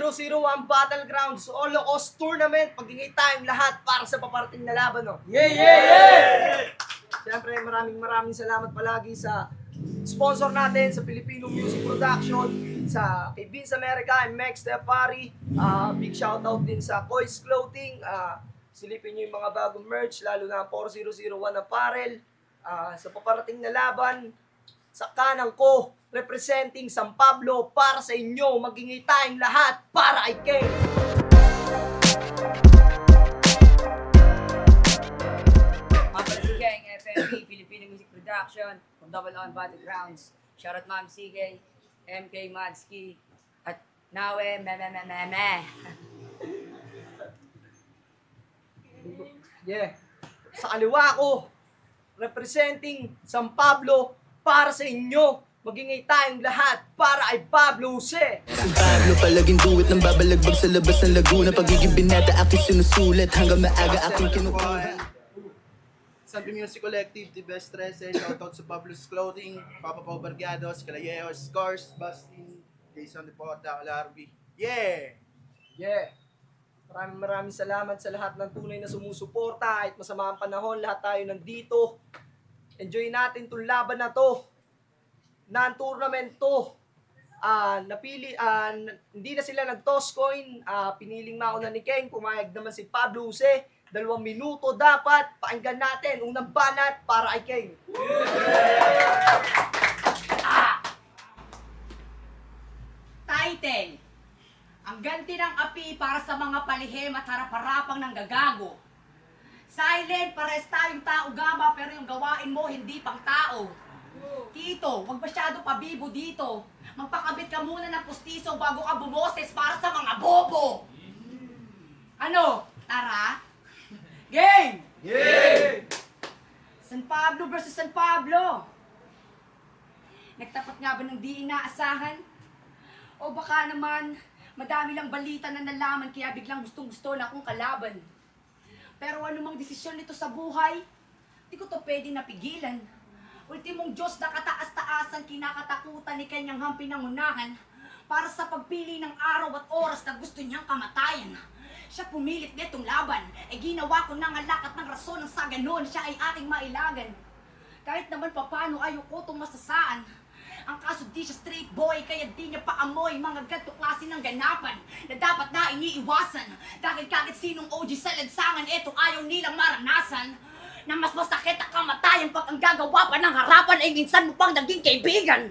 4001 Battlegrounds Holocaust Tournament. Pagingay tayong lahat para sa paparating na laban, no? Siyempre, maraming salamat palagi sa sponsor natin sa Filipino Music Production, sa kay Vince America and Max Tepari. Big shoutout din sa Kois Clothing. Silipin nyo yung mga bagong merch, lalo na 4001 apparel. Sa paparating na laban, sa kanang ko, representing San Pablo para sa inyo, magingay tayong lahat para kay King. Mabalik Gang, FMP, Filipino Music Production, from Double On Battlegrounds. Shoutout Ma'am Sige, MK Madski, at Nawe Meme. Yeah. Sa kaliwa ko, representing San Pablo para sa inyo, magingay tayong lahat para ay Pablo C. San Pablo palaging duwit ng babalagbag sa labas ng Laguna. Pagiging binata aking sinusulat hanggang maaga aking kinukuha. Santo Music Collective, The Best 13, shoutout sa Pablo's Clothing, Papa Pao Barriados, Calayejos, Scars, Bastin, Jason Depota, Larby. Yeah! Yeah. Maraming salamat sa lahat ng tunay na sumusuporta. Kahit masama ang panahon, lahat tayo nandito. Enjoy natin itong laban na to. Non-tournament to. Hindi na sila nag-toss coin. Piniling mauna ni King. Pumayag naman si Pablo Use. 2 minuto dapat. Pakinggan natin. Unang banat para kay King. Title: Ang ganti ng api para sa mga palihim at harap-harapang nanggagago. Silent, pares tayong tao gama, pero yung gawain mo hindi pang tao. Tito, wag masyado pabibo dito. Magpakabit ka muna ng pustiso bago ka bumoses para sa mga bobo. Ano? Tara? Game! Yeah! San Pablo versus San Pablo. Nagtapat nga ba ng di inaasahan? O baka naman, madami lang balita na nalaman kaya biglang gustong-gusto na akong kalaban. Pero anumang desisyon nito sa buhay, di ko to pwede napigilan. Ultimong Diyos na kataas-taasan, kinakatakutan ni kanyang hampinangunahan para sa pagpili ng araw at oras na gusto niyang kamatayan. Siya pumilit netong laban, ay ginawa ko ng alakat ng rason ng sa ganon siya ay aking mailagan. Kahit naman papano ayoko itong masasaan, Ang kaso di siya straight boy, kaya di niya paamoy mga ganito klase ng ganapan na dapat na iniiwasan. Dahil kahit sinong OG sa lansangan, eto ayaw nilang maranasan. Na mas masakit ang kamatayan pag ang gagawa pa ng harapan ay minsan mo pang naging kaibigan.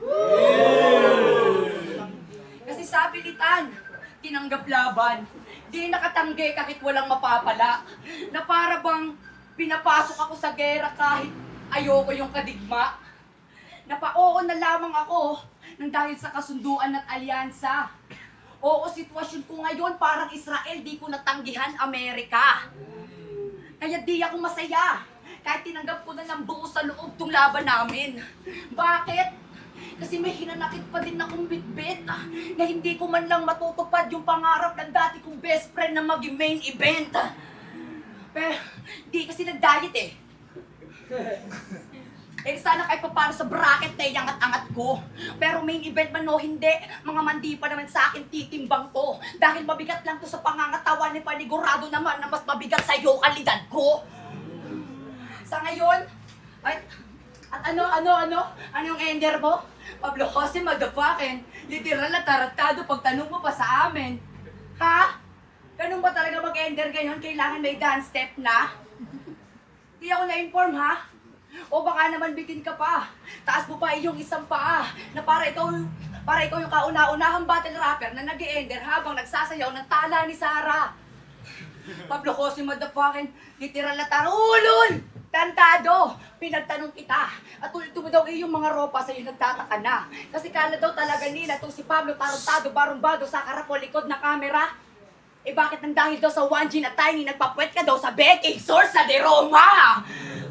Kasi sa pilitan, tinanggap laban. Di nakatanggi kahit walang mapapala. Na para bang pinapasok ako sa gera kahit ayoko yung kadigma. Napa-oo na lamang ako nang dahil sa kasunduan at alyansa. Oo, sitwasyon ko ngayon parang Israel, di ko natanggihan Amerika. Kaya di ako masaya kahit tinanggap ko na ng buo sa loob tong laban namin. Bakit? Kasi may hinanakit pa din akong bitbit na hindi ko man lang matutupad yung pangarap ng dati kong best friend na maging main event. Pero di kasi nag-diet eh. Eh sana kahit paano sa bracket na iangat-angat ko. Pero main event man o hindi, mga mandi pa naman sa akin titimbang to. Dahil mabigat lang to sa pangangatawan ni panigurado naman na mas mabigat sa iyo kalidad ko. Sa ngayon, at ano yung ender mo? Pablo Jose motherfucking literal na taratado pagtanong mo pa sa amin. Ha? Ganun ba talaga mag-ender ngayon? Kailangan may dance step na? Di ako na-inform ha? O baka naman bitin ka pa. Taas mo pa iyong isang paa na para ikaw yung kauna-unahang battle rapper na nag-ender habang nagsasayaw ng tala ni Sarah. Pablo Jose motherfucking literal na tarulol! Tantado! Pinagtanong kita. At ulit mo daw iyong mga ropa sa'yo nagtataka na. Kasi kala daw talaga nila itong si Pablo tarantado barumbado sa karap o likod na kamera. Eh bakit nang dahil daw sa 1G na tiny nagpapuwet ka daw sa baking source sa deroma?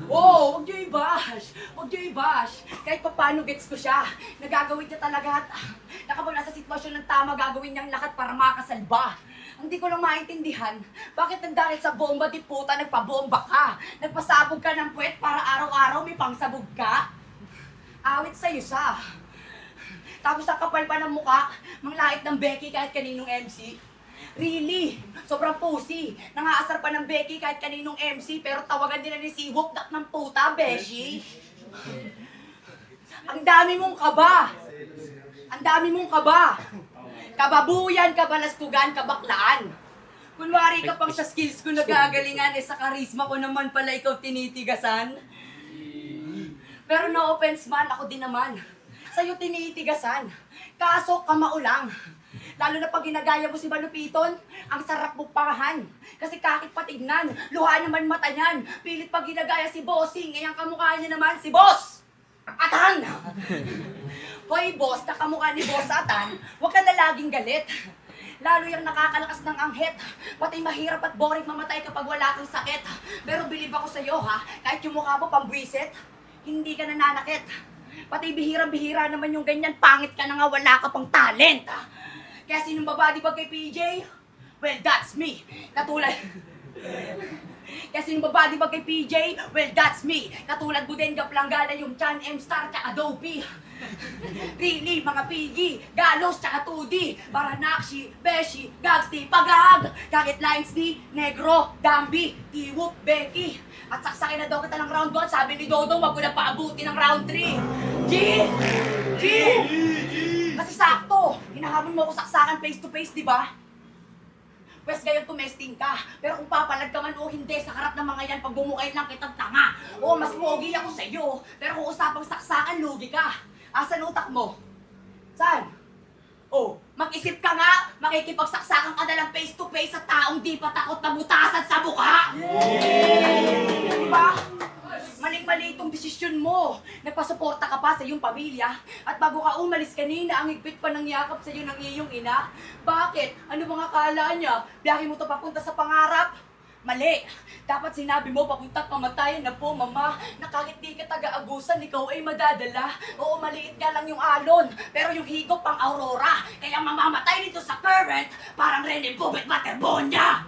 Oh, huwag niyo i-bash. Huwag niyo i-bash. Kahit pa paano gets ko siya. Nagagawin niya talaga at nakabang nasa sitwasyon ng tama gagawin niyang lahat para makasalba. Hindi ko lang maintindihan, bakit nang dahil sa bomba di puta nagpabomba ka? Nagpasabog ka ng puwet para araw-araw may pangsabog ka? Awit sa'yo sa. Tapos ang kapal pa ng muka, manglait ng Becky kahit kaninong MC. Really? Sobrang pussy. Nangaasar pa ng Becky kahit kaninong MC, pero tawagan nila ni Siwok dak ng puta, Beshi. Ang dami mong kaba. Ang dami mong kaba. Kababuyan, kabalastugan, kabaklaan. Kunwari ka pang sa skills ko nagagalingan, eh sa karisma ko naman pala ikaw tinitigasan. Pero no offense man, ako din naman. Sa'yo tinitigasan. Kaso kamaulang. Lalo na pag ginagaya mo si Malupiton, ang sarap mong pangahan. Kasi kakit patignan, luha naman mata niyan. Pilit pag ginagaya si Bossing, ngayang kamukha niya naman si Boss! Atan! Hoy boss, nakamukha ni Boss Atan, huwag ka na laging galit. Lalo yung nakakalakas ng anghit. Pati mahirap at boring mamatay kapag wala kang sakit. Pero bilib ako sa'yo ha, kahit yung mukha mo pambwisit, hindi ka nananakit. Pati bihirang-bihira naman yung ganyan, pangit ka na nga, wala ka pang talent. Kaya sinong babadi ba kay PJ? Well, that's me. Katulad... Kaya sinong babadi ba kay PJ? Well, that's me. Katulad Budenga Planggana, yung Chan M Star, tsaka Adobe. Really, mga PG, Galos, tsaka 2D. Baranakshi, Beshi, Gagsti, Pagag. Kahit lines ni Negro, Dambi, Tiwop, Becky. At saksakin na daw kita ng round 1, sabi ni Dodo, wag ko na paabuti ng round 3. G! G! Kasi sakto, hinahamon mo ako saksakan face to face, di ba? Pwes ngayon tumesting ka, pero kung papalag ka man o hindi sa harap ng mga yan, pag bumukay lang kitang tanga. O mas pogi ako sa iyo, pero kung usapang saksakan, lugi ka. Asan utak mo? Saan? Oh, mag-isip ka nga, makikipagsaksakan ka na lang face to face sa taong di pa takot na butasan sa mukha. Diba? Maling-mali itong desisyon mo. Nagpasuporta ka pa sa iyong pamilya. At bago ka umalis kanina, ang higpit pa ng yakap sa iyo ng iyong ina. Bakit? Ano bang akala niya? Biyahe mo to papunta sa pangarap? Mali. Dapat sinabi mo papunta kamatayan na po, mama. Na kahit di ka taga-agusan, ikaw ay madadala. Oo, maliit nga lang yung alon. Pero yung higop pang aurora. Kaya mamamatay nito sa current, parang Rene Bubet Materbonya.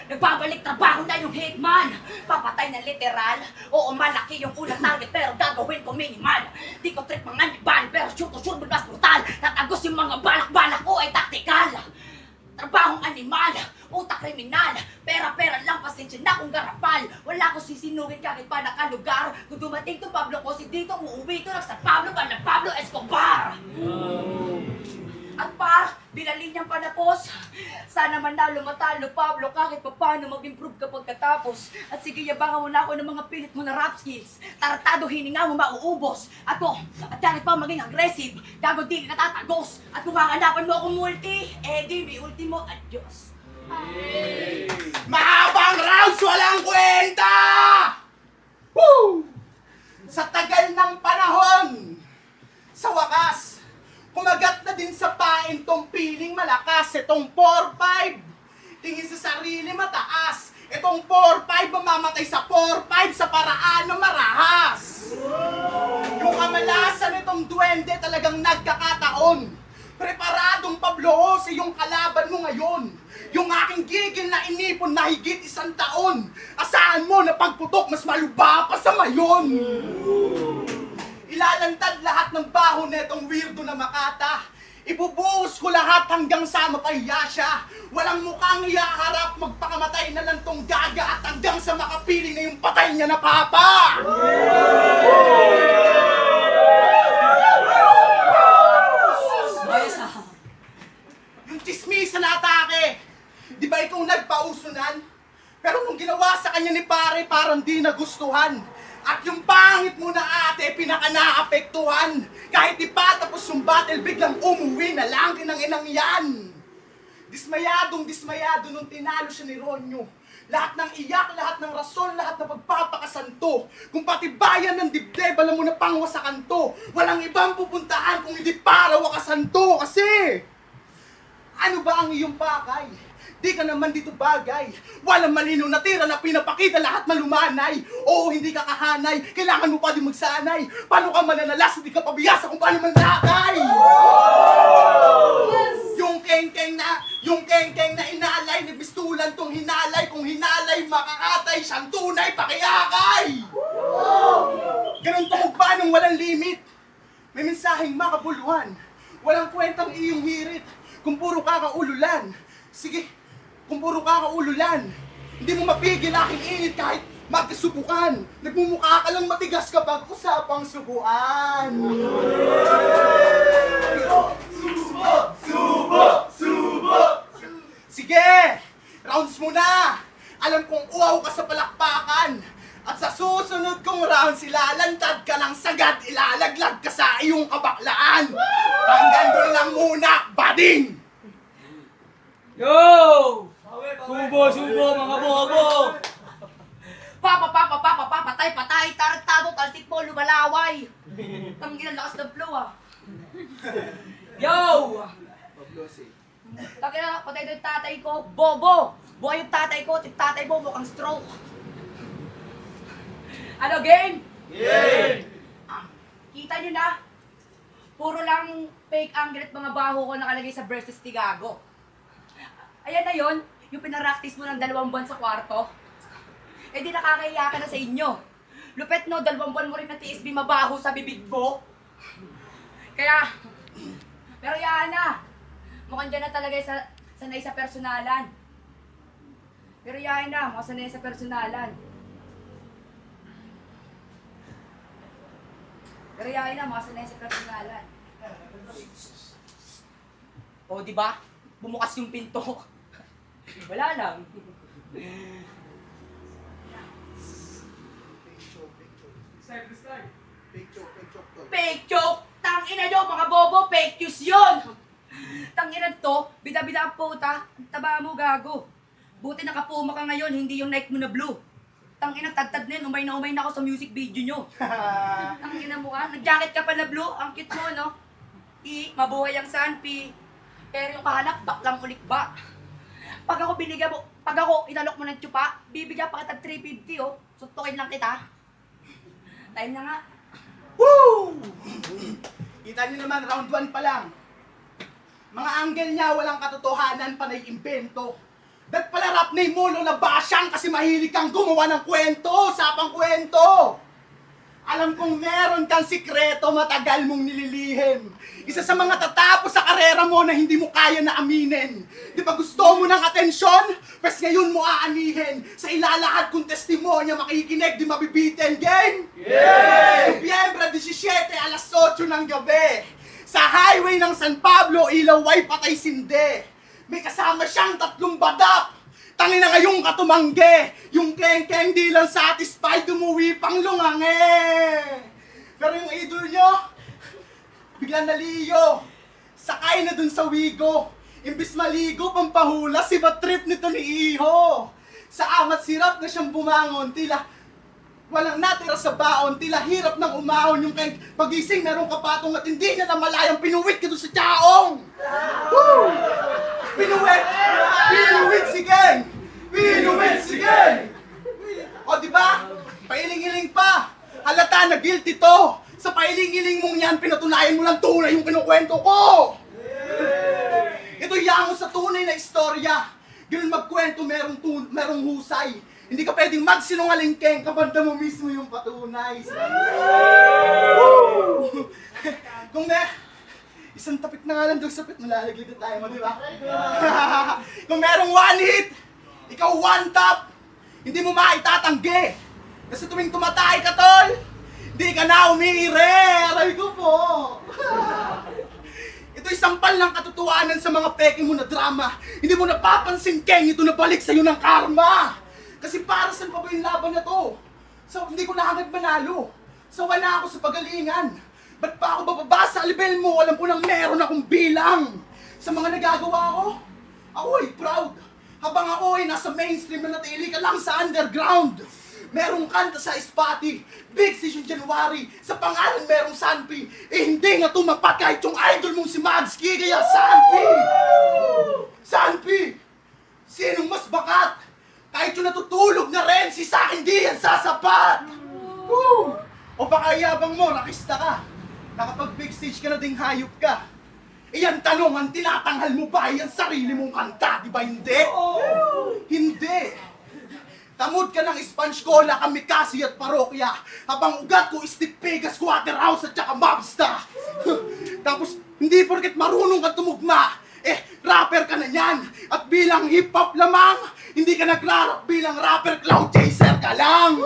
Nagbabalik trabaho na yung hitman. Papatay na literal. Oo, malaki yung unang target pero gagawin ko minimal. Di ko trip mga niban pero shoot to shoot mas brutal. Tatagos yung mga balak-balak ko ay taktikal. Trabahong animal, utak kriminal, pera-pera lang, pasensya na kung garapal. Wala ko sisinugin kahit pa nakalugar. Kung dumating to Pablo ko si dito, uuwi to ng San Pablo ka ng Pablo Escobar. At par, binalin niyang panapos. Sana manalo matalo Pablo kahit pa paano mag-improve kapag katapos. At sige, yabangan mo na ako ng mga pilit mo na rap skills. Taratado, hininga mo mauubos. At kahit pa maging aggressive, gago di ka tatagos. At kung kakanapan mo akong multi, di may ultimo, adios. Mahabang rounds, walang kwenta! Woo! Sa tagal ng panahon, sa wakas, kumagat na din sa pain tong piling malakas. Itong 4-5, tingin sa sarili mataas. Itong 4-5, mamamatay sa 4-5 sa paraan na marahas. Yung kamalasan itong duwende talagang nagkakataon. Preparadong Pablo sa yung kalaban mo ngayon. Yung aking gigil na inipon na higit 1 taon. Asahan mo na pagputok mas maluba pa sa mayon. Ilalantad lahat ng baho netong weirdo na Makata. Ibubuhos ko lahat hanggang sa mapahiya siya. Walang mukhang iyaharap, magpakamatay na lang tong gaga at hanggang sa makapiling na yung patay niya na papa. Yung chismisa na atake, di ba ikaw nagpausunan? Pero nung ginawa sa kanya ni pare, parang di nagustuhan. At yung pangit mo na ate, pinaka naapektuhan. Kahit di pa tapos yung battle, biglang umuwi na lang ng inang yan. Dismayado nung tinalo siya ni Ronyo. Lahat ng iyak, lahat ng rason, lahat ng pagpapakasanto. Kung patibayan ng dibdib, alam mo na pangwa sa kanto. Walang ibang pupuntahan kung hindi para wakasanto. Kasi, ano ba ang iyong pakay? Di ka naman dito bagay. Walang malinaw na tira na pinapakita lahat malumanay. Oo, hindi ka kahanay. Kailangan mo pa din magsanay. Paano ka mananalas? Hindi ka pabiyasa kung paano manakay. Yung kengkeng na inalay, nagbistulan tong hinalay. Kung hinalay, makakatay siyang tunay, pakiyakay. Ganun tumugba nung walang limit. May mensaheng makabuluhan. Walang kwentang iyong hirit. Kung puro kakaululan. Sige, kung puro kakaululan, hindi mo mapigil aking init kahit magkasubukan. Nagmumukha ka lang matigas kapag usapang subuan. Subo! Sige, rounds mo na. Alam kong uaw ka sa palakpakan. At sa susunod kong rounds, ilalantad ka ng sagad, ilalaglag ka sa iyong kabaklaan. Hanggang doon lang muna, bading! Yo! Subo mga bobo! Patay, tarantado, talsik mo, lumalaway. Tangin ang lakas ng flow Yo! Tangin na, patay na yung tatay ko, bobo! Buhay yung tatay ko, yung tatay mo mukhang stroke. Ano, game? Yeah! Kita nyo na? Puro lang fake angle at mga baho ko nakalagay sa versus Tigago. Ayan na yon, yung pinaraktis mo ng 2 buwan sa kwarto. Eh di nakakahiya ka na sa inyo. Lupet no, 2 buwan mo rin na TSB mabaho sa bibig mo. Kaya, pero yan na. Mukhang dyan na talaga sanay sa personalan. Pero yan na, mukhang sanay sa personalan. Pero yan na, mukhang sanay sa personalan. O, di ba? Bumukas yung pinto. Wala lang. Fake joke! Tangina nyo, mga bobo, fake news yun! Tangina to, bida-bida ang puta, ang taba mo gago. Buti nakapuma ka ngayon, hindi yung Nike mo na blue. Tangina, tagtad na yun, umay na ako sa music video nyo. Tangina mo ka, nag-jacket ka pa na blue, ang cute mo, no? Mabuhay ang Sanpi. Pero yung kahanap, baklang ulit ba? Pag ako inalok mo ng tsupa, bibigyan pa kita 350, oh. Suntukin lang kita. Time na nga. Woo! Kita niyo naman, round 1 pa lang. Mga angle niya, walang katotohanan, panay imbento. Dat pala rap na imulo na basyang kasi mahilig kang gumawa ng kwento, sapang kwento. Alam kong meron kang sikreto matagal mong nililihim. Isa sa mga tatapos sa karera mo na hindi mo kaya na aminin. Di ba gusto mo ng atensyon? Pwes ngayon mo aanihin. Sa ilalahad kong testimonya makikinig di mabibitin. Game? Yeah! Nobyembre 17, alas 8 ng gabi. Sa highway ng San Pablo, ilaw ay patay sinde. May kasama siyang 3 badap. Tangi na ngayong katumangge. Yung keng-keng di lang satisfied, umuwi pang lungange. Pero yung idol nyo, biglang naliyo. Sakay na dun sa Wigo. Imbis maligo, pampahula, si trip nito ni Iho. Sa amat sirap na siyang bumangon, tila walang natira sa baon, tila hirap ng umahon. Yung kay pagising, merong kapatong at hindi niya na malayang pinuwit ka doon sa tsaong. Woo! Pinuwit! Pinuwit si Geng! Pinuwit si Geng! O diba? Pailing-iling pa. Halata na guilty to. Sa pailing-iling mong yan, pinatunayan mo lang tunay yung kinukwento ko. Ito yango sa tunay na istorya. Ganun magkwento, merong husay. Hindi ka pwedeng magsinungaling, Keng, kabanda mo mismo yung patunay. Woo! Kung isang tapik na nga lang doon sa pit, malalaglig na tayo mo, di ba? Kung merong one hit, ikaw one tap, hindi mo maitatanggi. Kasi tuwing tumatay ka, tol, di ka na umiire. Aray ko po. Ito'y sampal ng katotohanan sa mga peke mo na drama. Hindi mo napapansin, Keng, ito na balik sa'yo ng karma. Kasi para saan pa ba yung laban na to? So, hindi ko na hangad manalo. Sawa na ako sa pagalingan. Ba't pa ako bababa sa level mo? Alam ko nang meron akong bilang. Sa mga nagagawa ko, ako ay proud. Habang ako ay nasa mainstream na natili ka lang sa underground. Merong kanta sa Spotify, Big Season January, sa pangalan merong Sanpi. Eh hindi nga tumapat kahit yung idol mong si Magski, kaya Sanpi! Sanpi! Sinong mas bakat? Kahit yung natutulog na rin, si sa akin di yan sasapat! Woo! O baka yabang mo, rakista ka. Nakapag big stage ka na ding hayop ka. Iyan tanong, ang tinatanghal mo ba yan sarili mong kanta, di ba hindi? Hindi! Tamod ka ng sponge cola, kamikasi at parokya. Habang ugat ko, Steve Pegas, Waterhouse at saka Mobsta. Tapos, hindi porket marunong ka tumugma, rapper ka na yan. At bilang hip-hop lamang, hindi ka nagrarap bilang rapper, cloud chaser ka lang.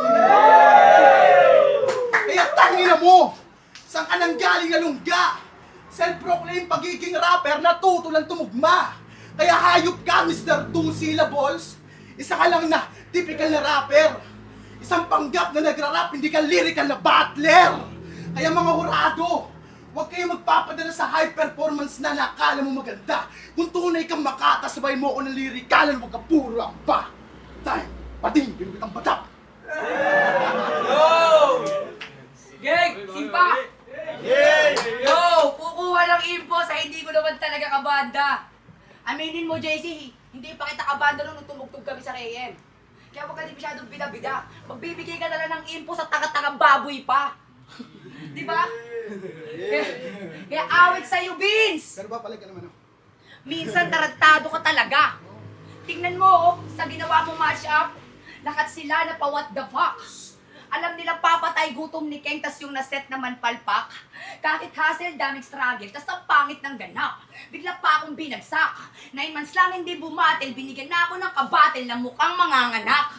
Kaya tangina mo, saan ka nang galing na lungga? Self-proclaim pagiging rapper, natuto lang tumugma. Kaya hayop ka, Mr. Two Syllables. Isa ka lang na typical na rapper. Isang panggap na nagra-rap, hindi ka lyrical na battler. Kaya mga hurado, huwag kayo magpapadala sa high performance na nakala mo maganda. Kung tunay kang makata, sabay mo ako ng lirikalan, huwag ka puro ang ba. Time, pating, binubit ang batap. Geng, simpa! Yo, kukuha ng info sa hindi ko naman talaga kabanda. Aminin mo, JC, hindi pa kita kabanda nung tumugtog kami sa KM. Kaya huwag ka di masyadong bida-bida. Magbibigay ka na lang ng info sa taga-tagang baboy pa. Di ba? Kaya awit sa'yo, Vince! Pero ba pala ka naman ako? Minsan tarantado ka talaga. Tingnan mo, oh, sa ginawa mo mashup, lahat sila na pa what the fuck. Alam nila papatay gutom ni Keng, tas yung naset naman palpak. Kahit hassle, daming struggle, tas ang pangit ng ganap. Bigla pa akong binagsak. 9 months lang hindi bumatil, binigyan na ako ng kabatil na mukhang manganganak.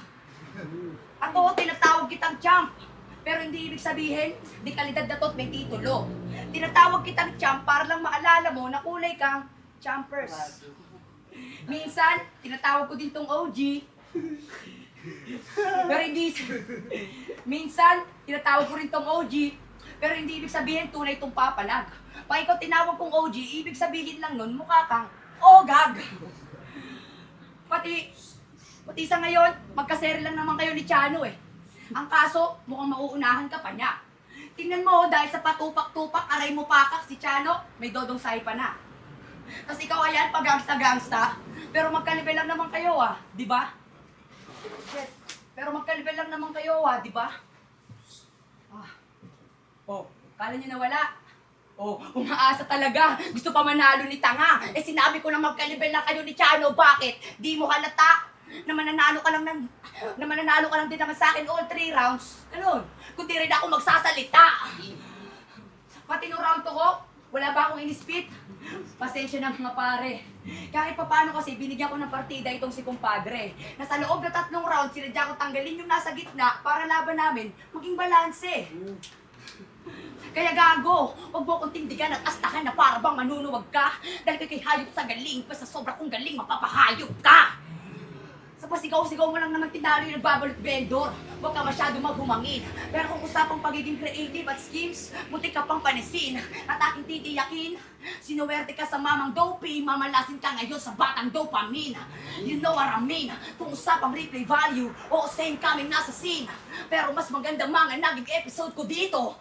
Ako, tinatawag kitang champ. Pero hindi ibig sabihin, di kalidad na to't may titulo. Tinatawag kitang champ para lang maalala mo na kulay kang champers. Minsan, tinatawag ko din tong OG. Pero hindi... Minsan, tinatawag ko rin tong OG. Pero hindi ibig sabihin tunay tong papalag. Pag ikaw tinawag kong OG, ibig sabihin lang nun, mukha kang ogag. Pati sa ngayon, magkaseri lang naman kayo ni Chano eh. Ang kaso, mukhang mauunahan ka pa niya. Tingnan mo, dahil sa patupak-tupak, aray mo pakak, si Chano, may dodong sahi pa na. Tapos ikaw ayan, pag-gangsta-gangsta. Pero magkalibel lang naman kayo di ba? Shit. Pero magkalibel lang naman kayo di ba? Oh, kala niyo nawala? Oh, umaasa talaga. Gusto pa manalo ni Tanga. Sinabi ko na magkalibel lang kayo ni Chano. Bakit? Di mo halata? Na mananalo ka lang din naman sa akin all 3 rounds. Ganun. Kundi rin ako magsasalita. Pati nung round 2 ko, wala ba akong inispit? Pasensya na mga pare. Kahit pa paano kasi binigyan ko ng partida itong si kumpadre. Na sa loob na 3 rounds, sinadya ko tanggalin yung nasa gitna para laban namin maging balanse. Kaya gago, huwag mo kong tindigan at astahan na para bang manunuwag ka. Dahil kay hayop sa galing, pa sa sobra kong galing, mapapahayop ka. Sa pasigaw-sigaw mo lang naman tinalo yung nagbabalot vendor. Huwag ka masyado maghumangin. Pero kung usapang pagiging creative at schemes, muntik ka pang panisin. At aking titiyakin, sinuwerte ka sa mamang dopey, mamalasin ka ngayon sa batang dopamine. You know what I mean? Kung usapang replay value, o same coming nasa scene. Pero mas maganda mga naging episode ko dito.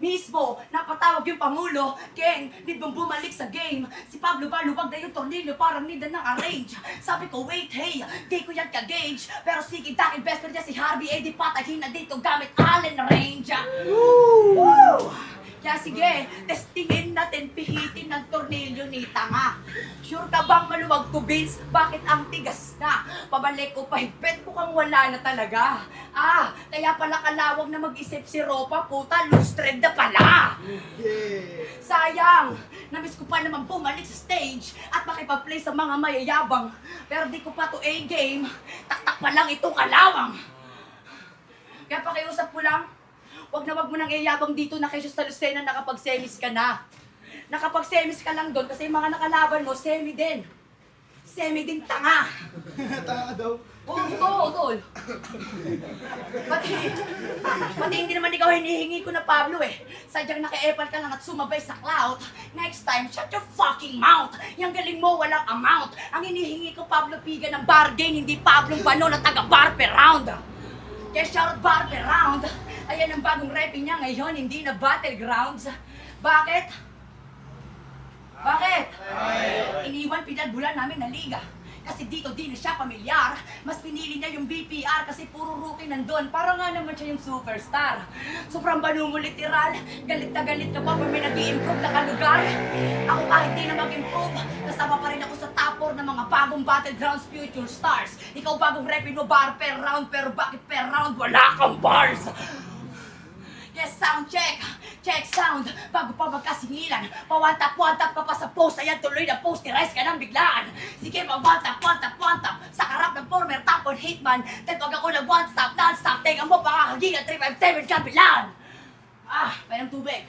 Mismo, napatawag yung Pangulo, Ken, need mong bumalik sa game. Si Pablo ba, luwag na yung tornilyo, parang need na arrange. Sabi ko, wait, hey, di ko yan ka-gauge. Pero sige, dahil best friend niya si Harvey, eh di patahin na dito gamit Allen range. Woo! Kaya sige, testingin natin, pihitin ng tornilyo ni Tanga. Sure ka bang maluwag to, Vince? Bakit ang tigas na? Pabalik ko pa, higpit mukhang wala na talaga. Kaya pala kalawag na mag-isip si Ropa, puta, lustred na pala. Sayang, namiss ko pa naman bumalik sa stage at makipag-play sa mga mayayabang. Pero di ko pa to A-game, taktak pa lang itong kalawang. Kaya pakiusap ko lang, wag mo nang iyabang dito na kesyo sa Lucena nakapag-semis ka na. Nakapag-semis ka lang doon kasi yung mga nakalaban mo, semi din. Semi din tanga. Tanga daw. Oo, tol. Pati hindi naman ikaw hinihingi ko na Pablo eh. Sadyang naka-epal ka lang at sumabay sa clout. Next time, shut your fucking mouth. Yung galing mo, walang amount. Ang hinihingi ko, Pablo Piga ng bargain, hindi Pablo Bano na taga-bar per round. Kaya shoutout bar per round. Ayan ang bagong repping niya ngayon, hindi na battlegrounds. Bakit? Iniwan pinagbulan namin na liga. Kasi dito di na siya pamilyar. Mas pinili niya yung BPR kasi puro rookie nandun. Para nga naman siya yung superstar. Sobrang banu mo literal. Galit na galit ka pa pag may nag-i-improve na kalugar. Ako kahit di na mag-improve, kasama pa rin ako sa top 4 ng mga bagong battlegrounds future stars. Ikaw bagong repping mo bar per round, pero bakit per round wala kang bars? Yes, sound check! Check sound! Bago pa magkasingilan, pa-one-tap ka pa sa post, ayan tuloy na post, rise ka ng biglaan. Sige, pa-one-tap sa karap ng former top on hitman. Then pag ako nag-one-stop, non-stop, teka mo pa kakagigan, 357 kabilaan! Payang tubig.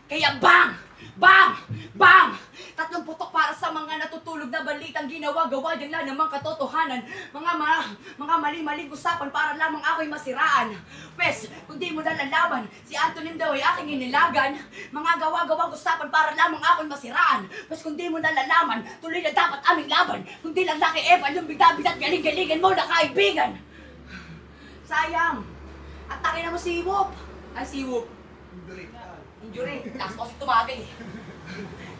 Kaya bang! 3 putok para sa mga natutulog na balitang ginawa-gawa dyan lang namang katotohanan. Mga mali-maling usapan para lamang ako'y masiraan. Pwes, kung di mo nalalaman, si Antonin daw ay aking inilagan. Mga gawa-gawang usapan para lamang ako'y masiraan. Pwes, kung di mo nalalaman, tuloy na dapat aming laban. Kung di lang laki Evan, yung bida-bida't galing-galingan mo na kaibigan. Sayang. At takin na mo si Whoop. Si Whoop. Injury. Tapos kasi tumagay.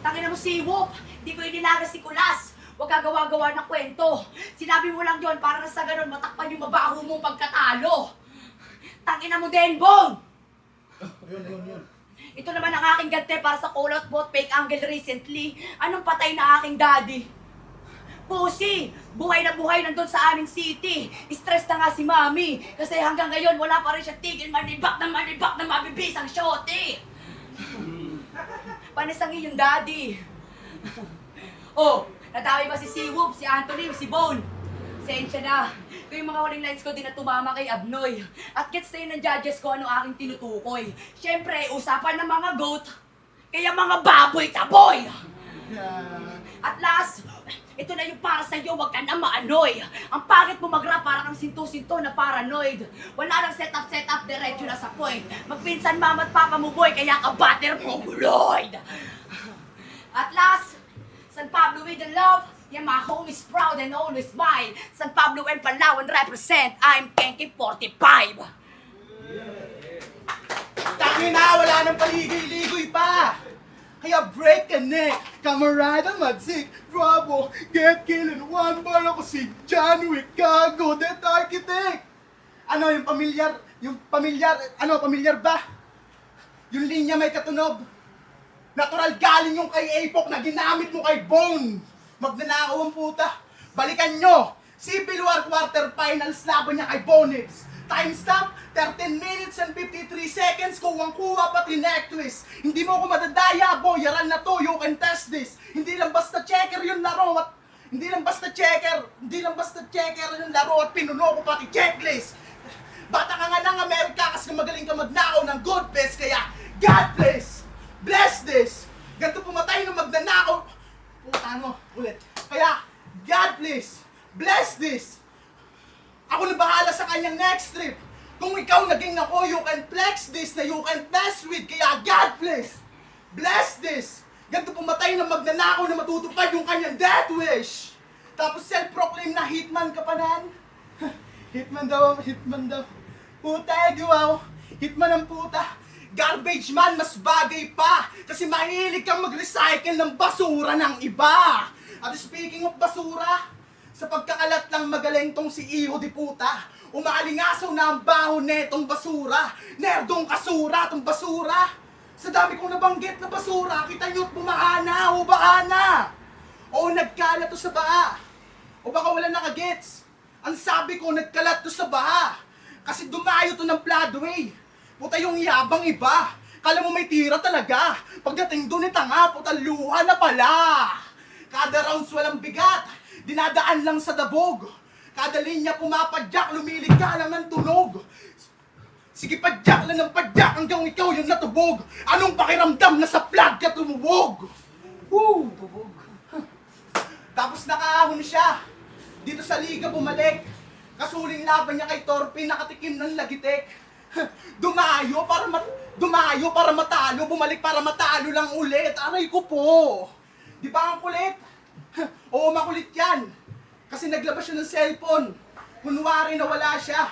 Tangin na mo si Whoop, di ko inilagas si Kulas. Huwag kagawa-gawa ng kwento. Sinabi mo lang yon para na sa ganun matakpan yung mabaho mong pagkatalo. Tangin na mo din, Bong! Yun. Ito naman ang aking gante para sa call-out bot fake angle recently. Anong patay na aking daddy? Pussy! Buhay na buhay nandun sa aming city. Stress na nga si Mami. Kasi hanggang ngayon wala pa rin siya tigil. Manibak na mabibisang shorty. Panisangi yung daddy. Nadami ba si Whoop, si Anthony, si Bone? Sensya na. Ito yung mga huling lines ko din na tumama kay Abnoy. At gets na yun ng judges ko ano aking tinutukoy. Siyempre, usapan ng mga goat. Kaya mga baboy taboy! At last, ito na yung para sa'yo, wag ka na maanoy. Ang pangit mo mag-rap parang ang sinto-sinto na paranoid. Wala nang setup, diretso na sa point. Magpinsan mama at papa mo boy, kaya ka batter mo guloid. At last, San Pablo with the love, yeah, my home is proud and always smile. San Pablo and Palawan represent, I'm Kenki 45. Tangin na, wala nang paligoy-ligoy pa! Kaya break a neck, kamarada madsik, Bravo, get killed in one bar ako si John Wick, gago, death architect! Ano, pamilyar ba? Yung linya may katunog? Natural galing yung kay Apok na ginamit mo kay Bone. Magnanakaw ang puta. Balikan nyo. Civil War quarterfinals laban niya kay Bonebs. Time stop, 13 minutes and 53 seconds. Kuwang-kuha pati neck twist. Hindi mo ako madadaya, boy. Yaran na to, you can test this. Hindi lang basta checker yung laro at hindi lang basta checker yung laro at pinuno ko pati checklist. Bata ka nga ng Amerika kasi magaling ka magnakaw ng good place. Kaya, God bless this. Ganito pumatay ng magnanakaw. Puta mo, ulit. Kaya, God bless this. Ako na bahala sa kanyang next trip. Kung ikaw naging ako, you can flex this na you can mess with. Kaya God bless this. Ganito pumatay ng magnanakaw na matutupad yung kanyang death wish. Tapos self-proclaim na hitman ka pa nan. Hitman daw. Puta, wow. Hitman ang puta. Garbage man, mas bagay pa. Kasi mahilig kang mag-recycle ng basura ng iba. At speaking of basura, sa pagkakalat lang magaling tong si Iho di puta. Umaalingasaw na ang baho netong basura. Nerdong kasura tong basura. Sa dami kong nabanggit na basura, kita nyo't bumahana o bahana. O nagkalat to sa baha. O baka wala nakagets. Ang sabi ko, nagkalat to sa baha. Kasi dumayo to ng floodway. Puta yung yabang iba. Kala mo may tira talaga. Pagdating doon tanga, puta luha na pala. Kada rounds walang bigat. Dinadaan lang sa dabog. Kada linya pumapadyak, lumilig ka lang ng tunog. Sige padyak lang ng padyak hanggang ikaw yung natubog. Anong pakiramdam na sa flood ka tumubog? Woo! Tubog. Tapos nakaahon siya. Dito sa liga bumalik. Kasuling laban niya kay Torpin, nakatikim ng lagitik. Dumayo para matalo, bumalik para matalo lang ulit. Aray ko po. Di ba ang kulit? Oo, makulit yan. Kasi naglabas siya ng cellphone. Kunwari na wala siya.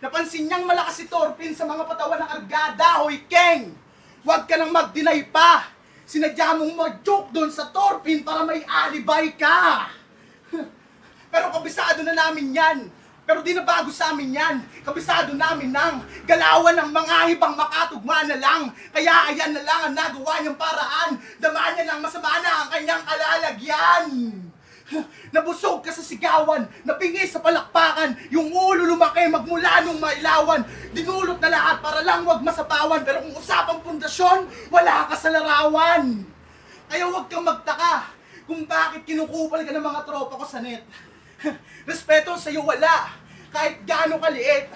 Napansin niyang malakas si Torpin sa mga patawan ng argada. Hoy, Keng! Huwag ka nang mag-deny pa. Sinadya mong mag-joke doon sa Torpin para may alibay ka. Pero kabisado na namin yan. Pero di na bago sa amin yan. Kabisado namin ng galawan ng mga ibang makatugma na lang. Kaya ayan na lang ang nagawa niyang paraan. Damaan niya lang masama na ang kanyang kalalagyan. Nabusog ka sa sigawan, napingi sa palakpakan, yung ulo lumaki magmula nung mailawan. Dinulot na lahat para lang wag masapawan. Pero kung usapang pundasyon, wala ka sa larawan. Kaya wag kang magtaka kung bakit kinukupal ka ng mga tropa ko sa net. Respeto sa'yo wala, kahit gaano kaliit.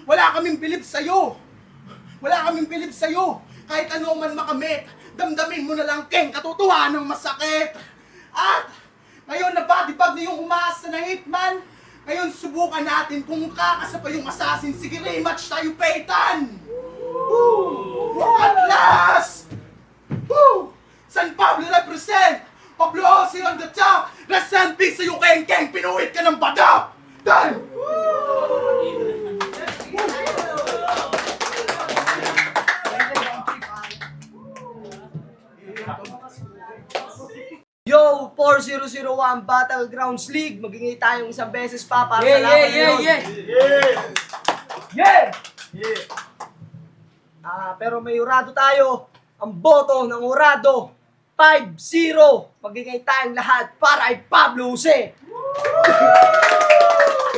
Wala kaming bilib sa'yo. Kahit ano man makamit, damdamin mo na lang, Keng, katotohanan ng masakit. At ngayon na body-bag na yung umaasa na hitman. Ngayon subukan natin kung kakasa pa yung assassin. Sige, rematch tayo, Peyton! Woo! At last! Woo! San Pablo represent! Pablo Jose on the top! Rest in peace sa'yo, Keng! Pinuhit ka ng badap! Done! Yo, 4001 Battlegrounds League. Magingay tayong isang beses pa para sa laban na yun. Pero may urado tayo. Ang boto ng urado, 5-0. Magingay tayong lahat para ay Pablo Jose.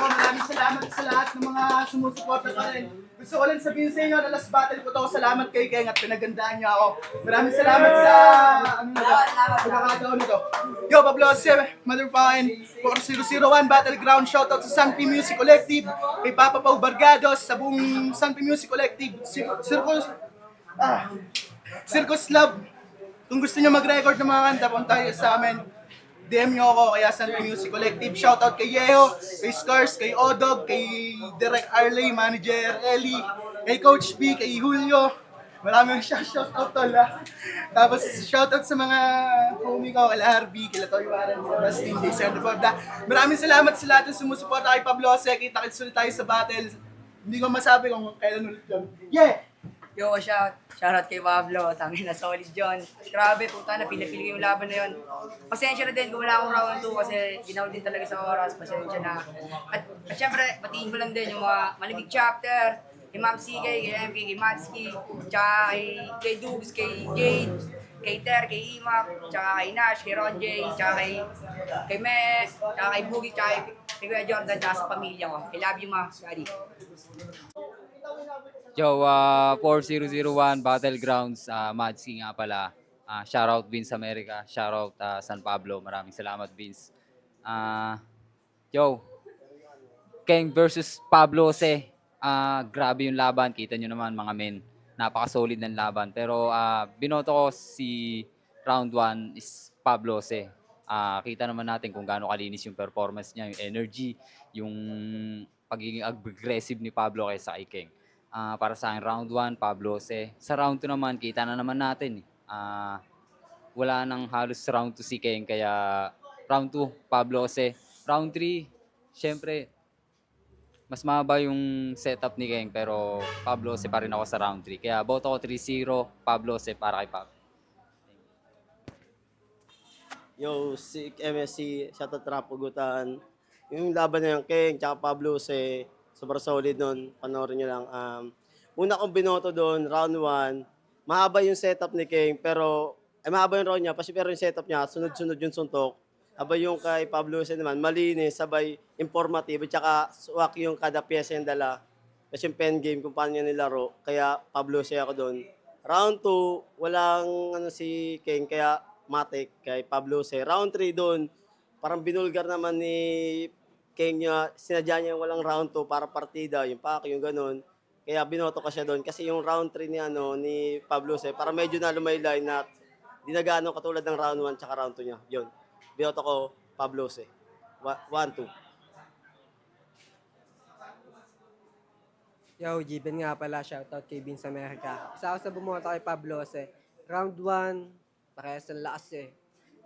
Maraming salamat sa lahat ng mga sumusuporta pa rin. Gusto ko lang sabihin sa inyo na last battle ko to. Salamat kay Keng at pinagandaan niya ako. Maraming salamat sa pagkakataon nito. Yo, Pablo Jose, Mother Pine, 4001 Battleground. Shoutout sa Sanpi Music Collective, kay Papa Pau Bargados, sa buong Sanpi Music Collective, Circus Love. Kung gusto niyo mag-record ng mga kanta, punta tayo sa amin. DM nyo ako, kaya Sanpi Music Collective. Shoutout kay Yeo, kay Scars, kay Odog, kay Direk Arley, Manager Ellie, kay Coach B, kay Julio. Maraming shoutout tol ha. Tapos shoutout sa mga homie ko, kay RB, kay Latoy Warren, kay Rustin, kay Sandro Borda. Maraming salamat sa lahat ng sumusuporta kay Pablo Jose. Kita-kits ulit tayo sa battle. Hindi ko masabi kung kailan ulit yun. Yeah! Yo, shoutout kay Pablo. Tangin na solid John. Grabe, puta na, pinapili yung laban na yun. Pasensya na din kung wala akong round 2 kasi ginaw din talaga sa oras. Pasensya na. At syempre, batiin ko lang din yung mga malimig chapter. kay Ma'am Sigay, kay MK, kay Matsky, tsaka kay Dubs, kay Jade, kay Ter, kay Imak, tsaka kay Nash, kay Ron J, tsaka kay Me, tsaka kay Boogie, tsaka kay Kuya Jordan, tsaka sa pamilya ko. I love you, Ma. Daddy. Yo, 4001 Battlegrounds, Madski nga pala. Shoutout Vince America, shoutout San Pablo. Maraming salamat Vince. Yo, Keng versus Pablo Jose. Grabe yung laban, kita nyo naman mga men. Napaka-solid ng laban. Pero binoto ko si round 1 is Pablo Jose. Kita naman natin kung gaano kalinis yung performance niya, yung energy, yung pagiging aggressive ni Pablo kaysa kay Keng. Para sa akin, round 1, Pablo Jose. Sa round 2 naman, kita na naman natin. Wala nang halos round 2 si Keng, kaya round 2, Pablo Jose. Round 3, syempre, mas mahaba yung setup ni Keng, pero Pablo Jose pa rin ako sa round 3. Kaya boto ko 3-0, Pablo Jose para kay Pablo. Yo, si MSC, shoutout Trapugutan. Yung laban na yung King, tsaka Pablo, sobrang solid nun. Panoorin nyo lang. Una kong binoto doon, round 1. Mahaba yung setup ni King, pero, mahaba yung round niya, pero yung setup niya, sunod-sunod yung suntok. Abay yung kay Pablo naman, malinis, sabay informative, tsaka swak yung kada pyesa yung dala. Kasi yung pen game, kung paano niya nilaro. Kaya Pablo ako doon. Round 2, walang si King, kaya matik kay Pablo Round 3 doon, parang binulgar naman ni King niya, sinadya niya yung walang round 2 para partida, yung pack, yung ganun. Kaya binoto ko siya doon kasi yung round 3 ni Pablo para medyo na lumaylay na di na gaano katulad ng round 1 tsaka round 2 niya. Yun. Binoto ko Pablo 1-2. Yo, Jiben nga pala, shoutout kay Vince America. Isa ako sa bumoto kay Pablo Round 1, parehas ang lakas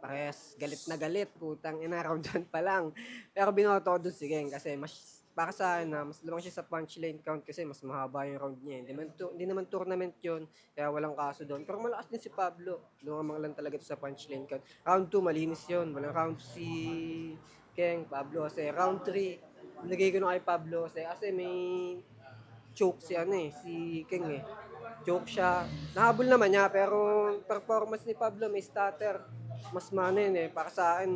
Parehas galit na galit, putang ina, round 1 pa lang. Pero binoto ko dun si Geng kasi mas, para sa akin mas lumang siya sa punchline count kasi mas mahaba yung round niya. Hindi naman tournament yun, kaya walang kaso doon. Pero malakas din si Pablo. Lumang lang talaga ito sa punchline count. Round 2, malinis yun. Walang round si Geng, Pablo round 3, nilagay ko na kay Pablo kasi may choke si King Choke siya. Nahabol naman niya, pero performance ni Pablo may stutter. Mas para sa akin,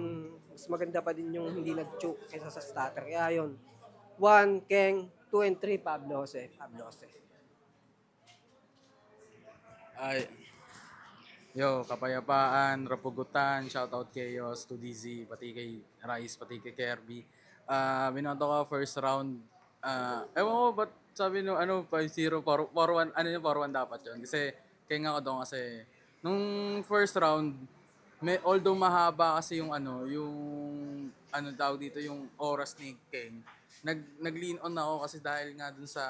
mas maganda pa din yung hindi nag-choke kaysa sa stutter. Kaya yun, 1, King, 2 and 3, Pablo Jose. Ay, yo, kapayapaan, rapugutan, shoutout kay Yos, to DZ, pati kay Rice, pati kay Kirby. Binoto ko first round. Ewan ko, ba't sabi no, 5-0, 4-1, 4-1 dapat yun. Kasi, kaya nga ko doon kasi, nung first round, although mahaba kasi yung tawag dito, yung oras ni King, nag-lean on ako kasi dahil nga dun sa,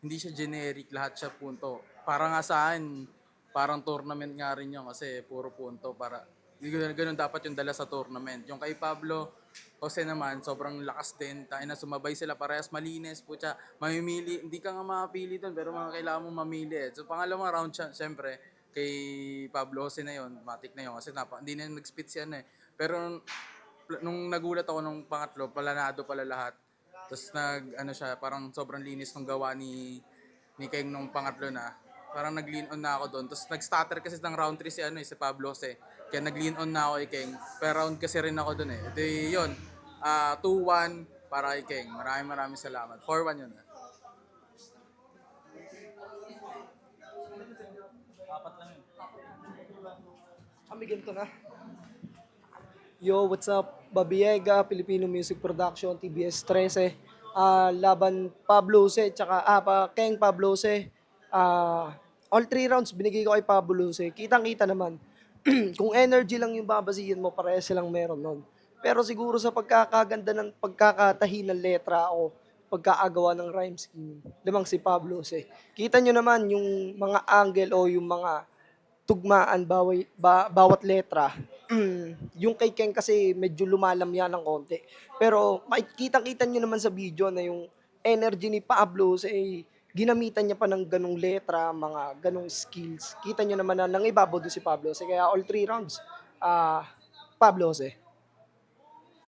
hindi siya generic, lahat siya punto. Para nga sa akin, parang tournament nga rin yun kasi puro punto. Ganun dapat yung dala sa tournament. Yung kay Pablo Jose naman, sobrang lakas din. Tayo na sumabay sila parehas malinis. Putya, mamimili. Hindi ka nga makapili doon pero kailangan mo mamili. So pangalawang round siya, syempre, kay Pablo Jose na yon, matik na yon kasi hindi na nag-spit siya Pero nung nagulat ako nung pangatlo, palanado pala lahat. Tapos siya, parang sobrang linis ng gawa ni King nung pangatlo na. Parang nag-lean on na ako doon. Tapos nag-stutter kasi ng round 3 si Pablo Jose. Kaya nag-lean on na ako kay King. Per round kasi rin ako doon Edi yun, 2-1 para kay King. Maraming salamat. 4-1 yun. Kami ganito na. Yo, what's up? Babiega, Filipino Music Production, TBS 13. Laban Pablo Jose, tsaka Keng Pablo Jose. All 3 rounds binigay ko kay Pablo Jose. Kitang-kita naman. Kung energy lang yung babasihin mo, parehas silang meron nun. Pero siguro sa pagkakaganda ng pagkakatahi ng letra o pagkaagawa ng rhyme scheme, lamang si Pablo Jose. Kita nyo naman yung mga angle o yung mga tugmaan bawat letra. Yung kay Ken kasi medyo lumalam yan ng konti. Pero makikita-kita nyo naman sa video na yung energy ni Pablo Jose, ginamitan niya pa ng ganong letra, mga ganong skills. Kita nyo naman na nangibabaw doon si Pablo Jose. Kaya all 3 rounds, Pablo Jose.